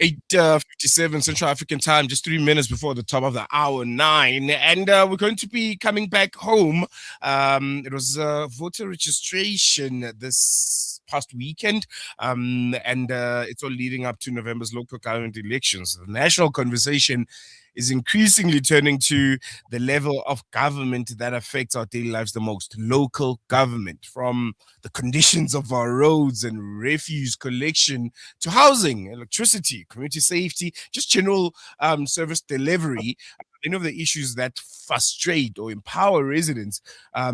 8:57 Central African time, just 3 minutes before the top of the hour 9. And we're going to be coming back home. It was voter registration this past weekend, and it's all leading up to November's local government elections. The national conversation is increasingly turning to the level of government that affects our daily lives the most, local government, from the conditions of our roads and refuse collection to housing, electricity, community safety, just general service delivery. Many of the issues that frustrate or empower residents are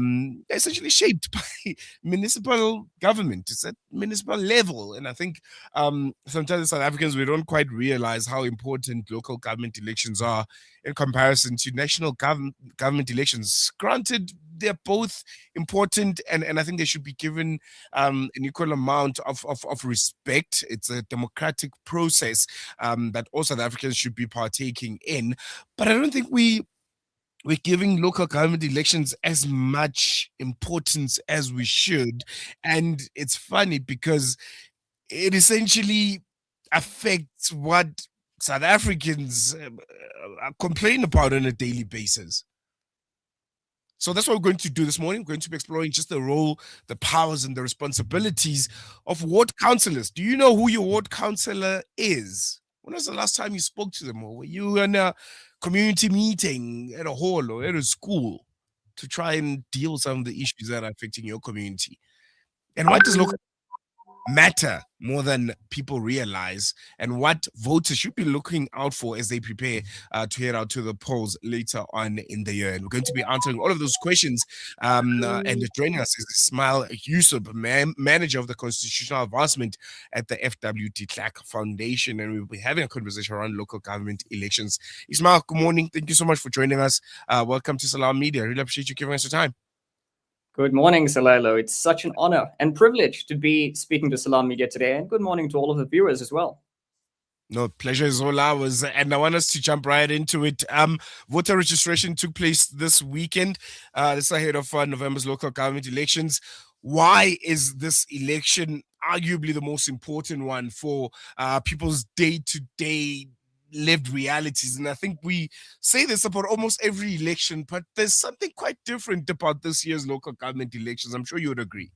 essentially shaped by municipal government. It's at municipal level. And I think sometimes as South Africans, we don't quite realize how important local government elections are in comparison to national government elections. Granted, they're both important, and I think they should be given an equal amount of respect. It's a democratic process that all South Africans should be partaking in. But I don't think we're giving local government elections as much importance as we should. And it's funny because it essentially affects what South Africans complain about on a daily basis. So that's what we're going to do this morning. We're going to be exploring just the role, the powers, and the responsibilities of ward councillors. Do you know who your ward councillor is? When was the last time you spoke to them? Or were you in a community meeting at a hall or at a school to try and deal with some of the issues that are affecting your community? And what does local matter more than people realize, and what voters should be looking out for as they prepare to head out to the polls later on in the year? And we're going to be answering all of those questions. And joining us is Ismail Joosub, manager of the Constitutional Advancement at the FWT Klerk Foundation. And we'll be having a conversation around local government elections. Ismail, good morning. Thank you so much for joining us. Welcome to Salam Media. I really appreciate you giving us your time. Good morning, Salilo. It's such an honor and privilege to be speaking to Salam Media today, and good morning to all of the viewers as well. No, pleasure is all ours, and I want us to jump right into it. Voter registration took place this weekend. This is ahead of November's local government elections. Why is this election arguably the most important one for people's day-to-day lived realities? And I think we say this about almost every election, but there's something quite different about this year's local government elections. I'm sure you would agree.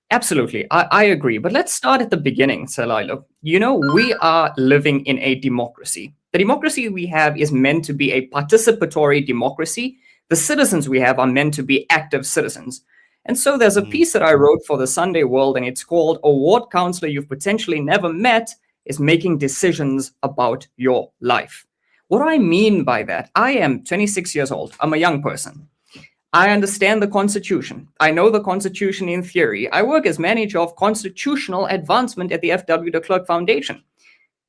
Absolutely, I agree. But let's start at the beginning, Salilo. You know, we are living in a democracy. The democracy we have is meant to be a participatory democracy. The citizens we have are meant to be active citizens. And so there's a piece that I wrote for the Sunday World, and it's called "A Ward Councillor You've Potentially Never Met is Making Decisions About Your Life." What do I mean by that? I am 26 years old. I'm a young person. I understand the Constitution. I know the Constitution in theory. I work as manager of constitutional advancement at the FW de Klerk Foundation.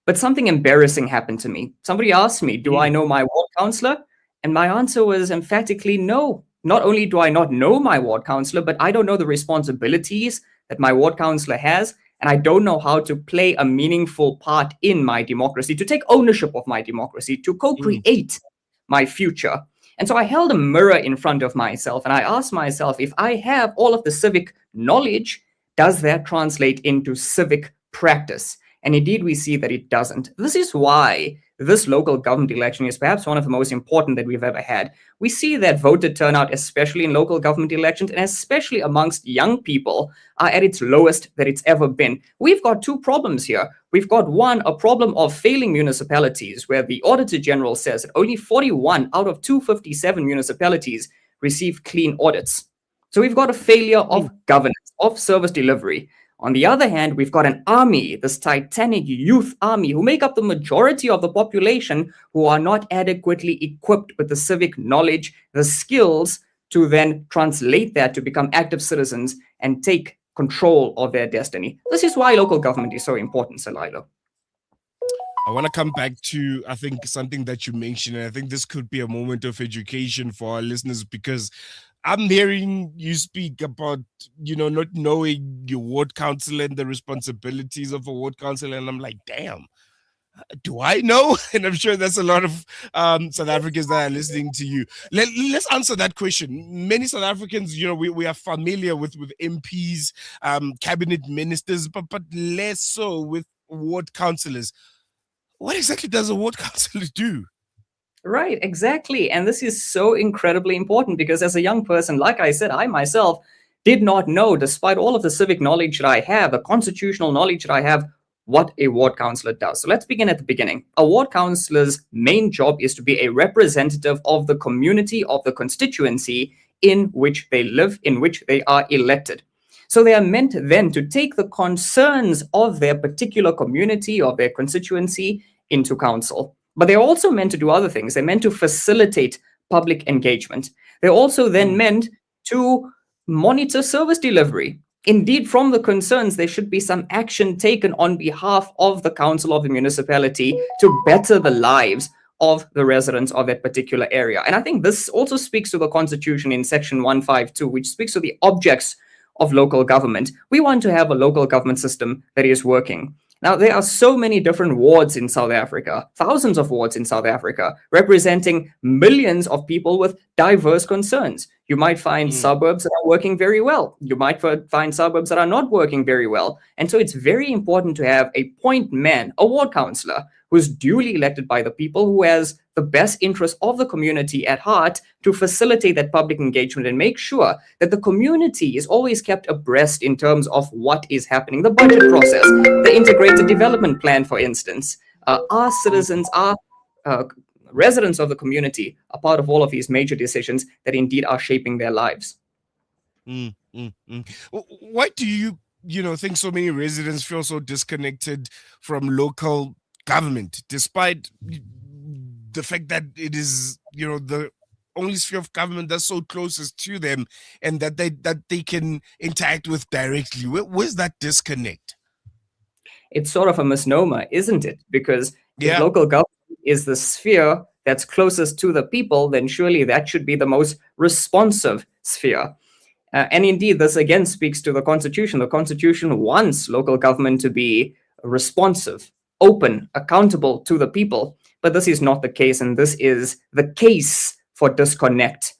But something embarrassing happened to me. Somebody asked me, do I know my ward councillor? And my answer was emphatically no. Not only do I not know my ward councillor, but I don't know the responsibilities that my ward councillor has, and I don't know how to play a meaningful part in my democracy, to take ownership of my democracy, to co-create my future. And so I held a mirror in front of myself, and I asked myself, if I have all of the civic knowledge, does that translate into civic practice? And indeed, we see that it doesn't. This is why this local government election is perhaps one of the most important that we've ever had. We see that voter turnout, especially in local government elections, and especially amongst young people, are at its lowest that it's ever been. We've got two problems here. We've got one, a problem of failing municipalities, where the Auditor General says that only 41 out of 257 municipalities receive clean audits. So we've got a failure of governance, of service delivery. On the other hand, we've got an army, this titanic youth army, who make up the majority of the population, who are not adequately equipped with the civic knowledge, the skills to then translate that to become active citizens and take control of their destiny. This is why local government is so important, Salilo. I want to come back to, I think, something that you mentioned, and I think this could be a moment of education for our listeners, because I'm hearing you speak about, not knowing your ward council and the responsibilities of a ward council, and I'm like, damn, do I know? And I'm sure there's a lot of South Africans that are listening to you. Let's answer that question. Many South Africans, we are familiar with MPs, cabinet ministers, but less so with ward councillors. What exactly does a ward councillor do? Right, exactly. And this is so incredibly important because as a young person, like I said, I myself did not know, despite all of the civic knowledge that I have, the constitutional knowledge that I have, what a ward councillor does. So let's begin at the beginning. A ward councillor's main job is to be a representative of the community, of the constituency in which they live, in which they are elected. So they are meant then to take the concerns of their particular community, of their constituency, into council. But they're also meant to do other things. They're meant to facilitate public engagement. They're also then Mm, meant to monitor service delivery. Indeed, from the concerns, there should be some action taken on behalf of the council of the municipality to better the lives of the residents of that particular area. And I think this also speaks to the Constitution in Section 152, which speaks to the objects of local government. We want to have a local government system that is working. Now, there are so many different wards in South Africa, thousands of wards in South Africa, representing millions of people with diverse concerns. You might find mm, suburbs that are working very well. You might find suburbs that are not working very well. And so it's very important to have a point man, a ward councillor, who's duly elected by the people, who has the best interest of the community at heart to facilitate that public engagement and make sure that the community is always kept abreast in terms of what is happening, the budget process, the integrated development plan, for instance. Our citizens, our uh, residents of the community are part of all of these major decisions that indeed are shaping their lives. Why do you think so many residents feel so disconnected from local government, despite the fact that it is, the only sphere of government that's so closest to them and that they can interact with directly? Where's that disconnect? It's sort of a misnomer, isn't it? Because if Yeah. local government is the sphere that's closest to the people, then surely that should be the most responsive sphere. And indeed, this again speaks to the Constitution. The Constitution wants local government to be responsive, open, accountable to the people. But this is not the case, and this is the case for disconnect.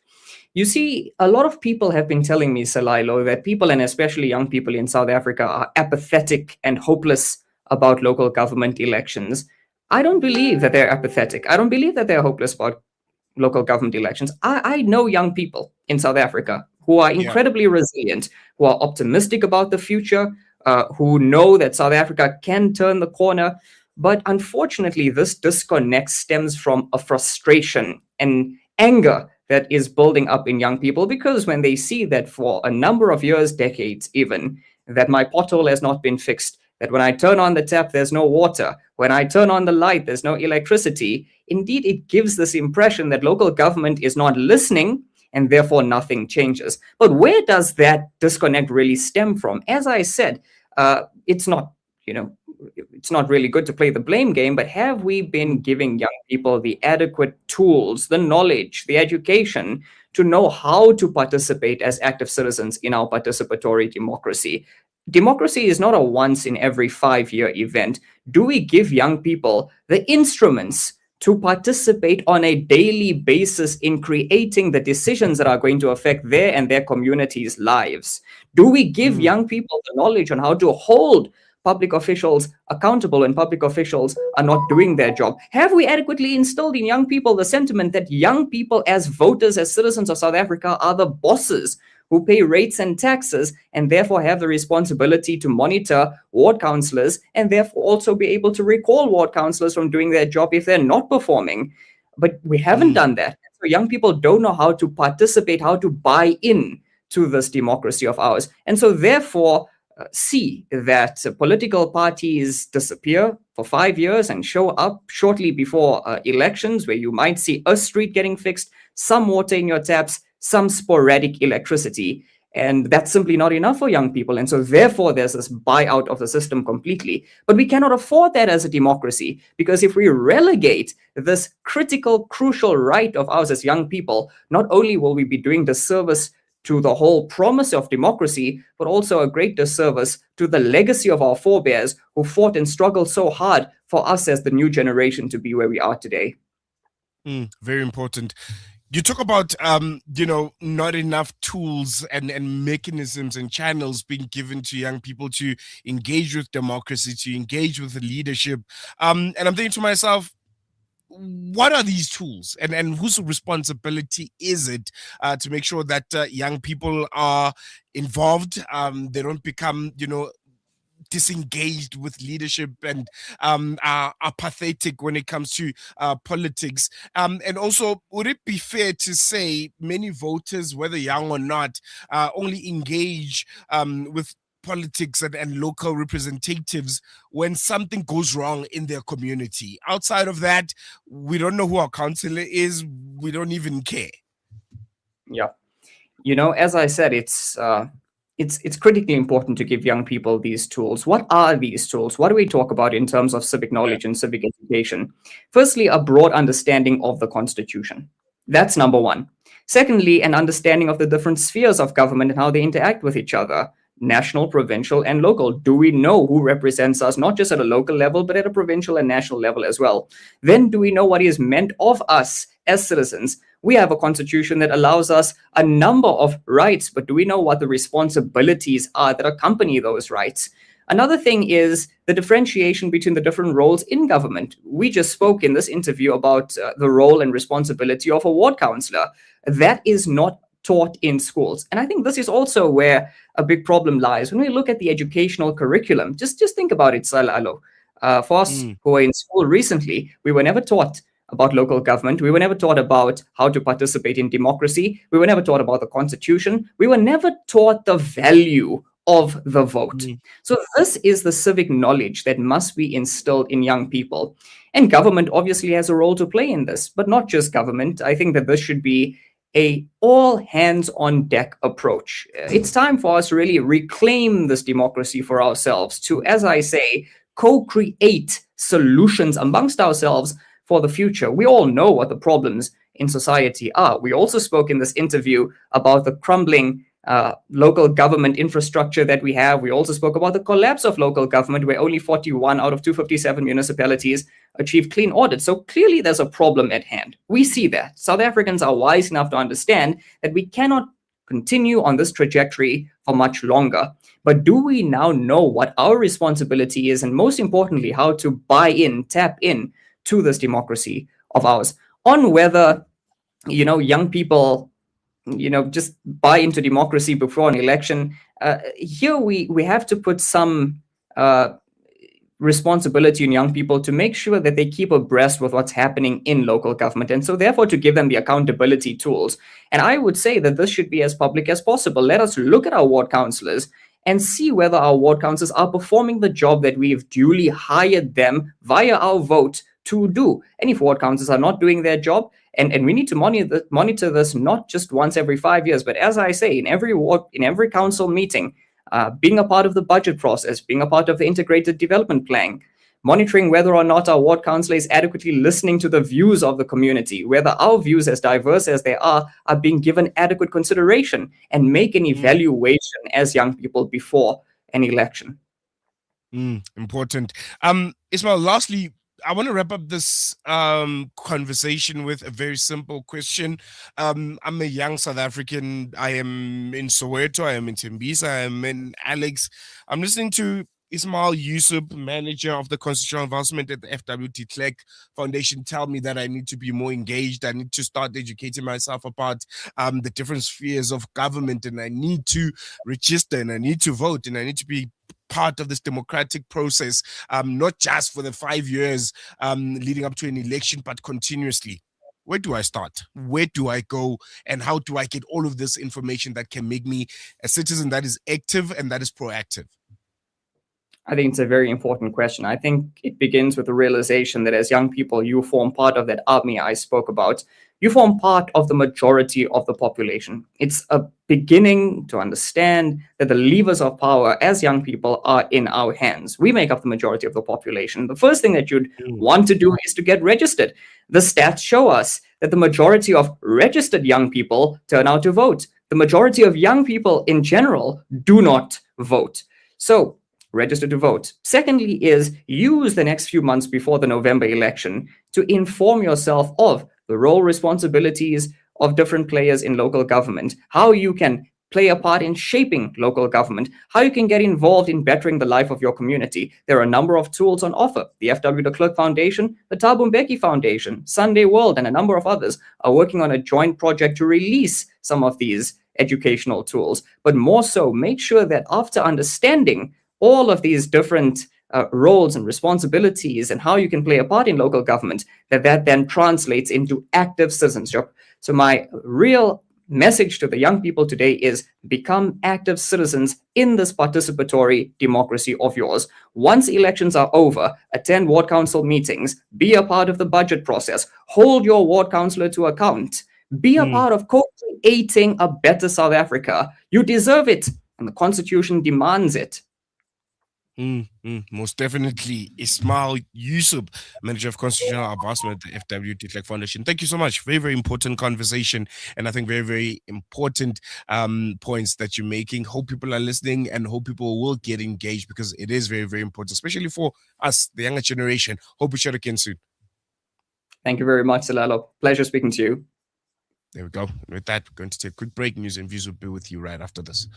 You see, a lot of people have been telling me, Salailo, that people, and especially young people in South Africa, are apathetic and hopeless about local government elections. I don't believe that they're apathetic. I don't believe that they're hopeless about local government elections. I know young people in South Africa who are Yeah. incredibly resilient, who are optimistic about the future, who know that South Africa can turn the corner. But unfortunately, this disconnect stems from a frustration and anger that is building up in young people, because when they see that for a number of years, decades even, that my pothole has not been fixed, that when I turn on the tap, there's no water, when I turn on the light, there's no electricity, indeed, it gives this impression that local government is not listening and therefore nothing changes. But where does that disconnect really stem from? As I said, it's not, it's not really good to play the blame game, but have we been Mm, giving young people the adequate tools, the knowledge, the education to know how to participate as active citizens in our participatory democracy? Democracy is not a once in every 5-year event. Do we give young people the instruments to participate on a daily basis in creating the decisions that are going to affect their and their communities' lives? Do we give mm, young people the knowledge on how to hold public officials accountable when public officials are not doing their job? Have we adequately instilled in young people the sentiment that young people, as voters, as citizens of South Africa, are the bosses who pay rates and taxes and therefore have the responsibility to monitor ward councillors and therefore also be able to recall ward councillors from doing their job if they're not performing? But we haven't mm, done that. So young people don't know how to participate, how to buy in to this democracy of ours. And so therefore, see that political parties disappear for 5 years and show up shortly before elections, where you might see a street getting fixed, some water in your taps, some sporadic electricity. And that's simply not enough for young people. And so therefore, there's this buyout of the system completely. But we cannot afford that as a democracy, because if we relegate this critical, crucial right of ours as young people, not only will we be doing disservice to the whole promise of democracy, but also a great disservice to the legacy of our forebears who fought and struggled so hard for us as the new generation to be where we are today. Very important. You talk about not enough tools and mechanisms and channels being given to young people to engage with democracy, to engage with the leadership. And I'm thinking to myself, what are these tools, and whose responsibility is it to make sure that young people are involved, they don't become disengaged with leadership, and are apathetic when it comes to politics. And also, would it be fair to say many voters, whether young or not, only engage with politics and local representatives when something goes wrong in their community? Outside of that, we don't know who our councillor is. We don't even care. Yeah. As I said, it's critically important to give young people these tools. What are these tools? What do we talk about in terms of civic knowledge and civic education? Firstly, a broad understanding of the Constitution. That's number one. Secondly, an understanding of the different spheres of government and how they interact with each other: national, provincial, and local. Do we know who represents us, not just at a local level, but at a provincial and national level as well? Then do we know what is meant of us as citizens? We have a constitution that allows us a number of rights, but do we know what the responsibilities are that accompany those rights? Another thing is the differentiation between the different roles in government. We just spoke in this interview about the role and responsibility of a ward councillor. That is not taught in schools. And I think this is also where a big problem lies. When we look at the educational curriculum, just think about it, Salalo. For us who were in school recently, we were never taught about local government. We were never taught about how to participate in democracy. We were never taught about the Constitution. We were never taught the value of the vote. So this is the civic knowledge that must be instilled in young people. And government obviously has a role to play in this, but not just government. I think that this should be a all hands on deck approach. It's time for us to really reclaim this democracy for ourselves, to, as I say, co-create solutions amongst ourselves for the future. We all know what the problems in society are. We also spoke in this interview about the crumbling local government infrastructure that we have. We also spoke about the collapse of local government, where only 41 out of 257 municipalities achieve clean audit. So clearly there's a problem at hand. We see that. South Africans are wise enough to understand that we cannot continue on this trajectory for much longer. But do we now know what our responsibility is, and most importantly, how to buy in, tap in to this democracy of ours? On whether, young people just buy into democracy before an election, here we have to put some responsibility in young people to make sure that they keep abreast with what's happening in local government, and so therefore to give them the accountability tools. And I would say that this should be as public as possible. Let us look at our ward councillors and see whether our ward councillors are performing the job that we've duly hired them via our vote to do. And if ward councillors are not doing their job, and we need to monitor this not just once every 5 years, but as I say, in every ward, in every council meeting, being a part of the budget process, being a part of the integrated development plan, monitoring whether or not our ward councillor is adequately listening to the views of the community, whether our views, as diverse as they are being given adequate consideration, and make an evaluation as young people before an election. Important. Ismail, lastly, I want to wrap up this conversation with a very simple question. I'm a young South African. I am in Soweto. I am in Tembisa. I am in Alex. I'm listening to Ismail Joosub, manager of the Constitutional Advancement at the FWT Klerk Foundation, tell me that I need to be more engaged. I need to start educating myself about the different spheres of government, and I need to register, and I need to vote, and I need to be part of this democratic process, not just for the 5 years leading up to an election, but continuously. Where do I start? Where do I go? And how do I get all of this information that can make me a citizen that is active and that is proactive? I think it's a very important question. I think it begins with the realization that as young people, you form part of that army I spoke about. You form part of the majority of the population. It's a beginning to understand that the levers of power as young people are in our hands. We make up the majority of the population. The first thing that you'd want to do is to get registered. The stats show us that the majority of registered young people turn out to vote. The majority of young people in general do not vote. So register to vote. Secondly is use the next few months before the November election to inform yourself of the role, responsibilities of different players in local government, how you can play a part in shaping local government, how you can get involved in bettering the life of your community. There are a number of tools on offer. The FW de Klerk Foundation, the Thabo Mbeki Foundation, Sunday World, and a number of others are working on a joint project to release some of these educational tools. But more so, make sure that after understanding all of these different roles and responsibilities and how you can play a part in local government, that then translates into active citizenship. So my real message to the young people today is become active citizens in this participatory democracy of yours. Once elections are over, attend ward council meetings, be a part of the budget process, hold your ward councillor to account, be a part of co-creating a better South Africa. You deserve it, and the Constitution demands it. Most definitely. Ismail Joosub, Manager of Constitutional Advancement at the FW de Klerk Foundation. Thank you so much. Very, very important conversation. And I think very, very important points that you're making. Hope people are listening and hope people will get engaged because it is very, very important, especially for us, the younger generation. Hope we chat again soon. Thank you very much, Salalo. Pleasure speaking to you. There we go. With that, we're going to take a quick break. News and views will be with you right after this.